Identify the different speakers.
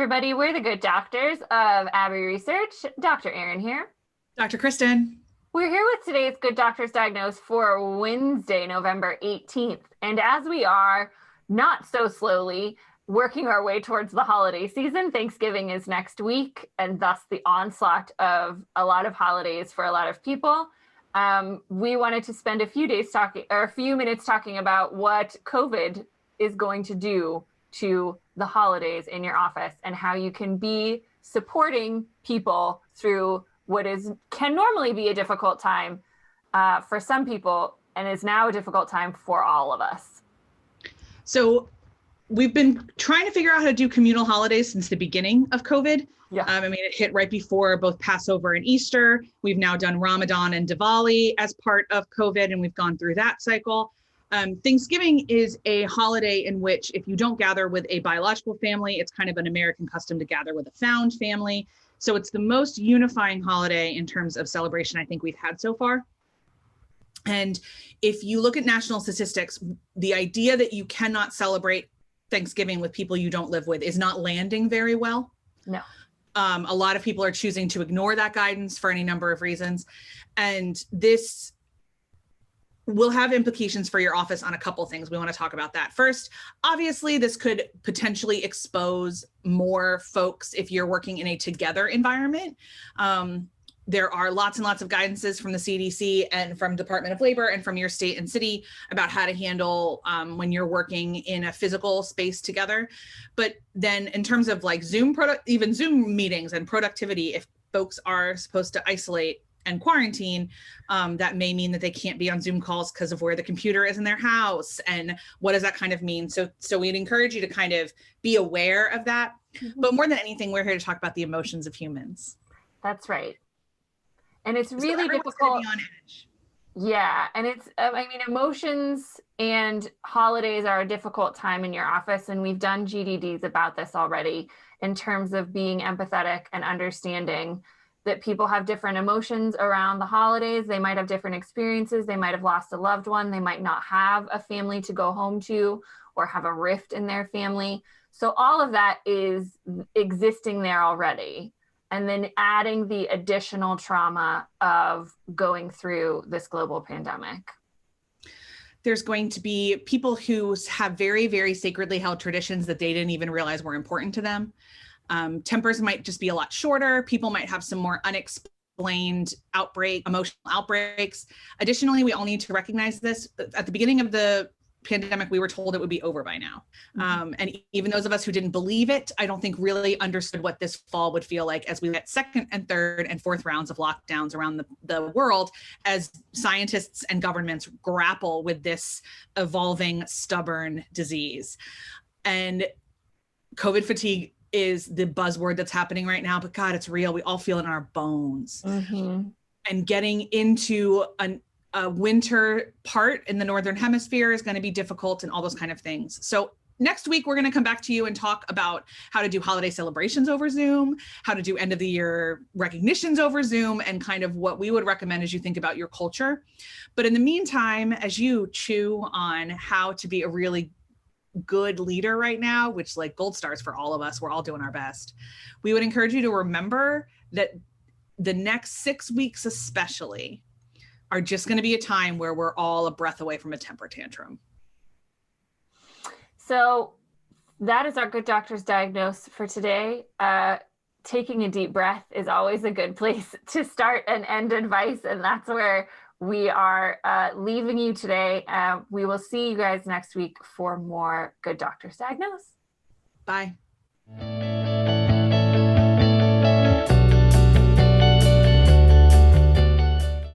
Speaker 1: everybody. We're the Good Doctors of Abbey Research. Dr. Erin here.
Speaker 2: Dr. Kristen.
Speaker 1: We're here with today's Good Doctors Diagnose for Wednesday, November 18th. And as we are not so slowly working our way towards the holiday season, Thanksgiving is next week, and thus the onslaught of a lot of holidays for a lot of people. We wanted to spend a few minutes talking about what COVID is going to do to the holidays in your office and how you can be supporting people through what can normally be a difficult time for some people and is now a difficult time for all of us.
Speaker 2: So we've been trying to figure out how to do communal holidays since the beginning of COVID.
Speaker 1: Yeah.
Speaker 2: It hit right before both Passover and Easter. We've now done Ramadan and Diwali as part of COVID, and we've gone through that cycle. Thanksgiving is a holiday in which if you don't gather with a biological family, it's kind of an American custom to gather with a found family. So it's the most unifying holiday in terms of celebration I think we've had so far. And if you look at national statistics, the idea that you cannot celebrate Thanksgiving with people you don't live with is not landing very well.
Speaker 1: No.
Speaker 2: A lot of people are choosing to ignore that guidance for any number of reasons. And this will have implications for your office on a couple of things. We want to talk about that. First, obviously, this could potentially expose more folks if you're working in a together environment. There are lots and lots of guidances from the CDC and from Department of Labor and from your state and city about how to handle when you're working in a physical space together. But then in terms of like even Zoom meetings and productivity, if folks are supposed to isolate and quarantine, that may mean that they can't be on Zoom calls because of where the computer is in their house. And what does that kind of mean? So we'd encourage you to kind of be aware of that. Mm-hmm. But more than anything, we're here to talk about the emotions of humans.
Speaker 1: That's right. And it's really difficult.
Speaker 2: Be on edge.
Speaker 1: Yeah. And it's, emotions and holidays are a difficult time in your office. And we've done GDDs about this already in terms of being empathetic and understanding that people have different emotions around the holidays. They might have different experiences. They might have lost a loved one. They might not have a family to go home to or have a rift in their family. So all of that is existing there already. And then adding the additional trauma of going through this global pandemic.
Speaker 2: There's going to be people who have very, very sacredly held traditions that they didn't even realize were important to them. Tempers might just be a lot shorter. People might have some more unexplained emotional outbreaks. Additionally, we all need to recognize this. At the beginning of the pandemic, we were told it would be over by now. Mm-hmm. And even those of us who didn't believe it, I don't think really understood what this fall would feel like as we get second and third and fourth rounds of lockdowns around the world as scientists and governments grapple with this evolving, stubborn disease. And COVID fatigue is the buzzword that's happening right now, but God, it's real. We all feel it in our bones.
Speaker 1: Mm-hmm.
Speaker 2: And getting into a winter part in the Northern Hemisphere is going to be difficult and all those kind of things. So next week, we're going to come back to you and talk about how to do holiday celebrations over Zoom, how to do end of the year recognitions over Zoom, and kind of what we would recommend as you think about your culture. But in the meantime, as you chew on how to be a really good leader right now, which like gold stars for all of us, we're all doing our best. We would encourage you to remember that the next 6 weeks especially are just going to be a time where we're all a breath away from a temper tantrum.
Speaker 1: So that is our Good Doctors Diagnose for today. Taking a deep breath is always a good place to start and end advice. And that's where we are leaving you today. We will see you guys next week for more Good Doctors Diagnose.
Speaker 2: Bye.